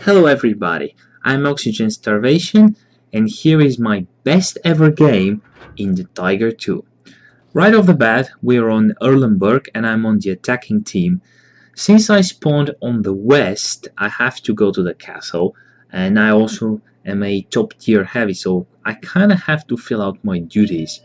Hello everybody, I'm Oxygen Starvation and here is my best ever game in the Tiger 2. Right off the bat, we're on Erlenberg and I'm on the attacking team. Since I spawned on the west, I have to go to the castle, and I also am a top tier heavy, so I kinda have to fill out my duties.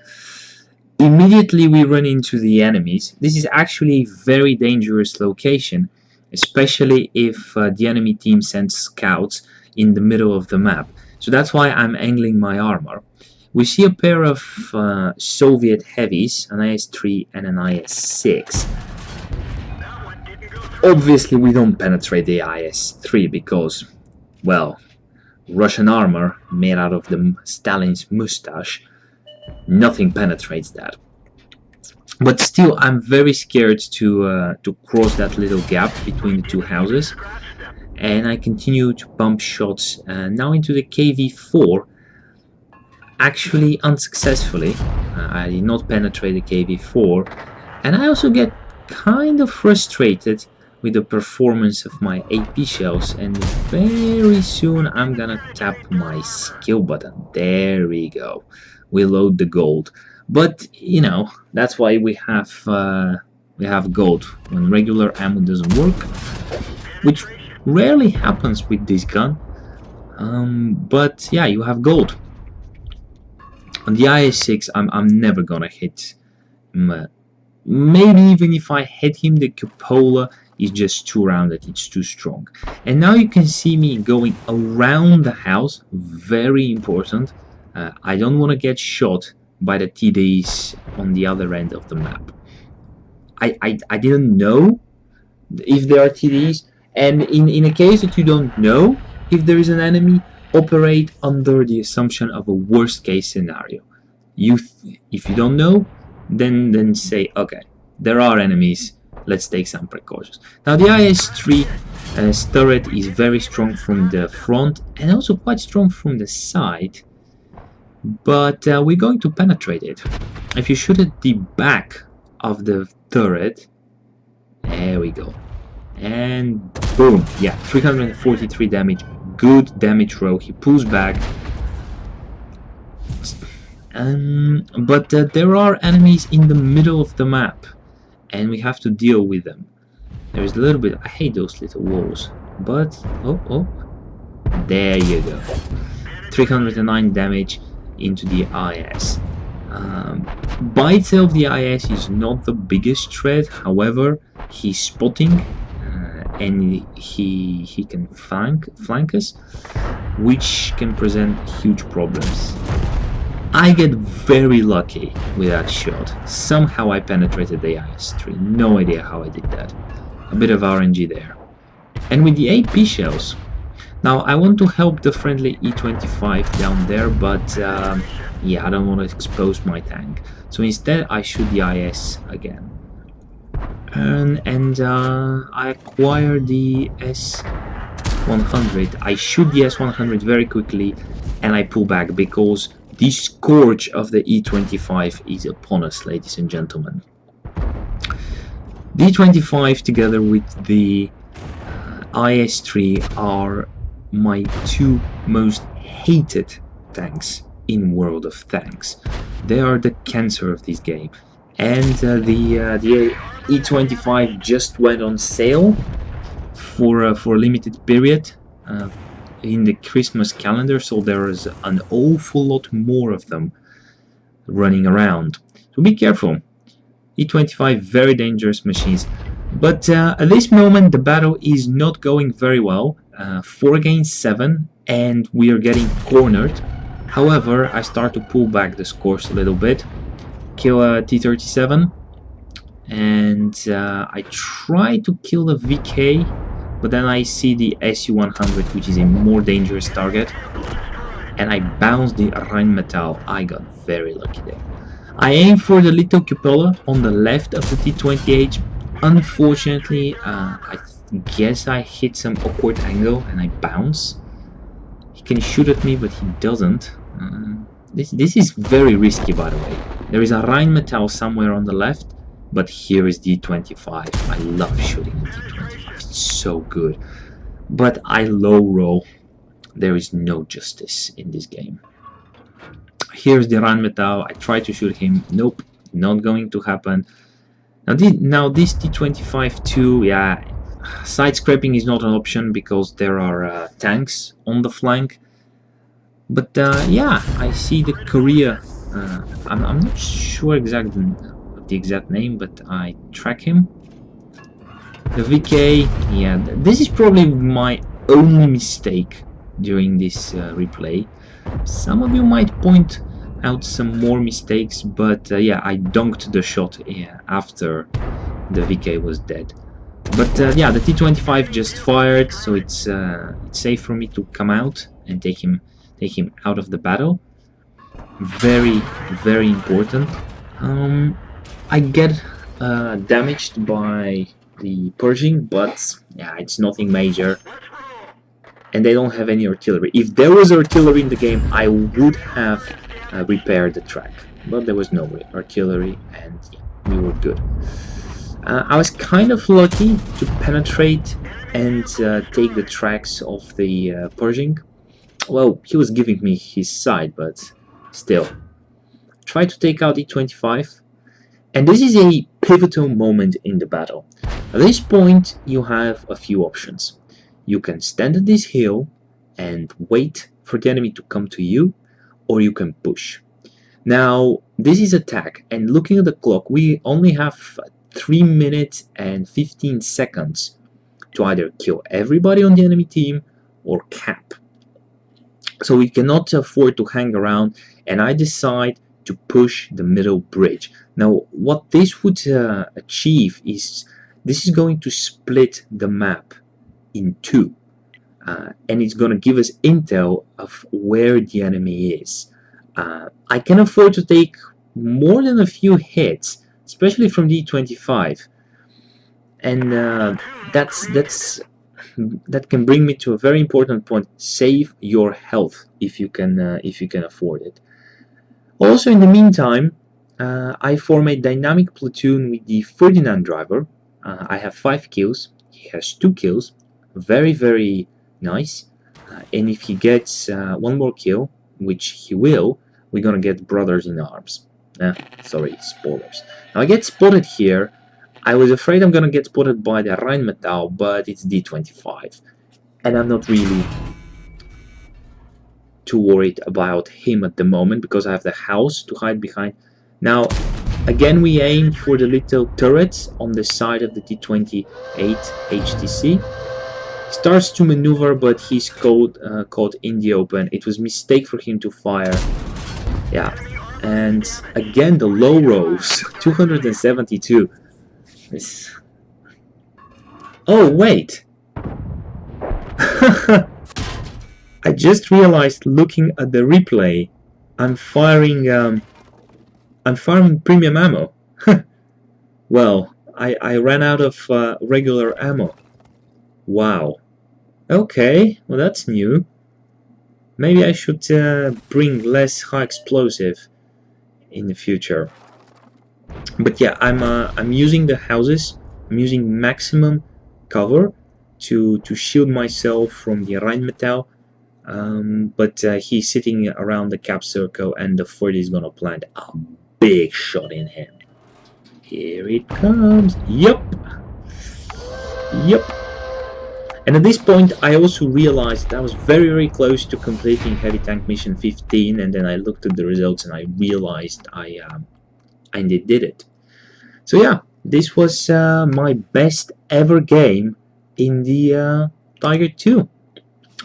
Immediately we run into the enemies. This is actually a very dangerous location, especially if the enemy team sends scouts in the middle of the map. So that's why I'm angling my armor. We see a pair of Soviet heavies, an IS-3 and an IS-6. Obviously we don't penetrate the IS-3 because, well, Russian armor made out of the Stalin's mustache. Nothing penetrates that. But still, I'm very scared to cross that little gap between the two houses, and I continue to pump shots now into the KV-4, actually unsuccessfully. I did not penetrate the KV-4, and I also get kind of frustrated with the performance of my AP shells, and very soon I'm gonna tap my skill button. There we go. We load the gold. But you know, that's why we have gold when regular ammo doesn't work, which rarely happens with this gun. But yeah, you have gold. On the IS-6, I'm never gonna hit him. Maybe even if I hit him, the cupola is just too rounded, it's too strong. And now you can see me going around the house, very important. I don't want to get shot by the TDs on the other end of the map. I didn't know if there are TDs, and in a case that you don't know if there is an enemy, operate under the assumption of a worst case scenario. If you don't know, then say, okay, there are enemies, let's take some precautions. Now the IS-3 turret is very strong from the front and also quite strong from the side, but we're going to penetrate it. If you shoot at the back of the turret, there we go, and boom, yeah, 343 damage, good damage roll. He pulls back, but there are enemies in the middle of the map and we have to deal with them. There's a little bit, I hate those little walls, but oh, there you go, 309 damage into the IS. By itself the IS is not the biggest threat, however he's spotting and he can flank us, which can present huge problems. I get very lucky with that shot. Somehow I penetrated the IS-3, no idea how I did that. A bit of RNG there. And with the AP shells, now I want to help the friendly E-25 down there, but yeah, I don't want to expose my tank. So instead I shoot the IS again. And I acquire the S-100. I shoot the S-100 very quickly and I pull back because the scourge of the E-25 is upon us, ladies and gentlemen. The E-25 together with the IS-3 are my two most hated tanks in World of Tanks. They are the cancer of this game. And the E-25 just went on sale for a limited period in the Christmas calendar, so there is an awful lot more of them running around. So be careful. E-25, very dangerous machines. But at this moment the battle is not going very well. 4 against 7 and we are getting cornered. However, I start to pull back the scores a little bit. Kill a T-37 and I try to kill the VK, but then I see the Su-100, which is a more dangerous target, and I bounce the Rheinmetall. I got very lucky there. I aim for the little cupola on the left of the T-28. Unfortunately, I guess I hit some awkward angle and I bounce. He can shoot at me, but he doesn't. This is very risky, by the way. There is a Rheinmetall somewhere on the left, but here is D-25. I love shooting at D-25. It's so good. but I low roll. There is no justice in this game. Here's the Rheinmetall. I try to shoot him. Nope, not going to happen. Now this T-25-2, yeah, side scraping is not an option because there are tanks on the flank. But yeah, I see the Korea. I'm not sure exactly the exact name, but I track him. The VK, yeah, this is probably my only mistake during this replay. Some of you might point out some more mistakes, but yeah, I dunked the shot after the VK was dead. But yeah, the T-25 just fired, so it's safe for me to come out and take him out of the battle. Very, very important. I get damaged by the Pershing, but yeah, it's nothing major. And they don't have any artillery. If there was artillery in the game, I would have repaired the track. But there was no artillery, and yeah, we were good. I was kind of lucky to penetrate and take the tracks of the Pershing. Well, he was giving me his side, but still. Try to take out E25. And this is a pivotal moment in the battle. At this point, you have a few options. You can stand at this hill and wait for the enemy to come to you, or you can push. Now, this is attack, and looking at the clock, we only have 3 minutes and 15 seconds to either kill everybody on the enemy team or cap. So we cannot afford to hang around, and I decide to push the middle bridge. Now, what this would achieve is this is going to split the map in two, and it's going to give us intel of where the enemy is. I can afford to take more than a few hits, especially from D25, and that can bring me to a very important point. Save your health if you can afford it. Also, in the meantime, I form a dynamic platoon with the Ferdinand driver. I have 5 kills. He has 2 kills. Very, very nice. And if he gets 1 more kill, which he will, we're gonna get brothers in arms. Sorry, spoilers. Now I get spotted here. I was afraid I'm gonna get spotted by the Rheinmetall, but it's D25. And I'm not really too worried about him at the moment because I have the house to hide behind. Now, again, we aim for the little turrets on the side of the T-28 HTC. Starts to maneuver, but he's caught in the open. It was a mistake for him to fire. Yeah, and again the low rolls, 272. Oh wait. I just realized, looking at the replay, I'm firing premium ammo. Well, I ran out of regular ammo. Wow. Okay, well that's new. Maybe I should bring less high explosive in the future. But yeah, I'm using the houses. I'm using maximum cover to shield myself from the Rheinmetall. But he's sitting around the cap circle, and the 40 is gonna plant a big shot in him. Here it comes. Yup. And at this point, I also realized that I was very, very close to completing Heavy Tank Mission 15, and then I looked at the results and I realized I indeed did it. So yeah, this was my best ever game in the Tiger 2.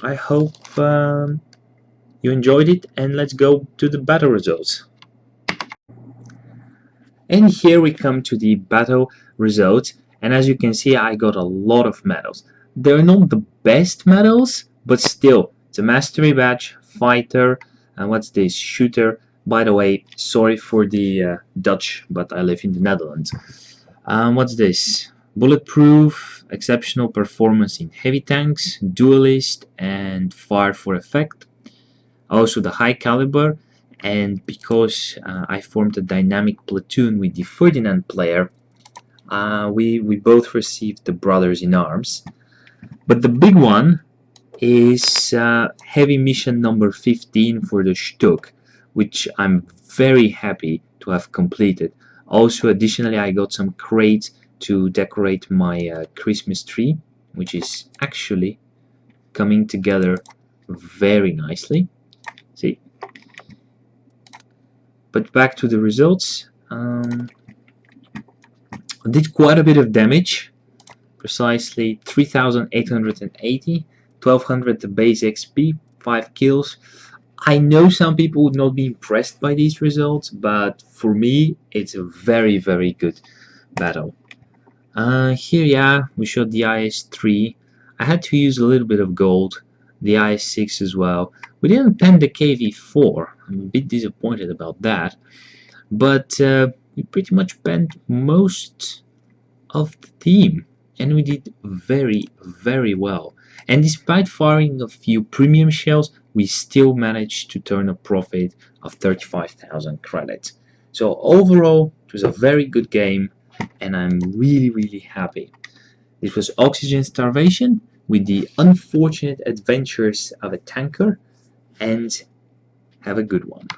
I hope you enjoyed it, and let's go to the battle results. And here we come to the battle results, and as you can see, I got a lot of medals. They're not the best medals, but still, it's a mastery badge, fighter, and what's this, shooter. By the way, sorry for the Dutch, but I live in the Netherlands. What's this? Bulletproof, exceptional performance in heavy tanks, duelist, and fire for effect. Also the high caliber, and because I formed a dynamic platoon with the Ferdinand player, we both received the Brothers in Arms. But the big one is heavy mission number 15 for the Stuk, which I'm very happy to have completed. Also, additionally, I got some crates to decorate my Christmas tree, which is actually coming together very nicely. See? But back to the results. I did quite a bit of damage, precisely 3,880, 1200 base XP, 5 kills. I know some people would not be impressed by these results, but for me it's a very, very good battle. Here, yeah, we shot the IS-3. I had to use a little bit of gold, the IS-6 as well. We didn't pen the KV-4. I'm a bit disappointed about that, but we pretty much penned most of the team, and we did very, very well. And despite firing a few premium shells, we still managed to turn a profit of 35,000 credits. So overall, it was a very good game, and I'm really, really happy. This was Oxygen Starvation with the unfortunate adventures of a tanker, and have a good one.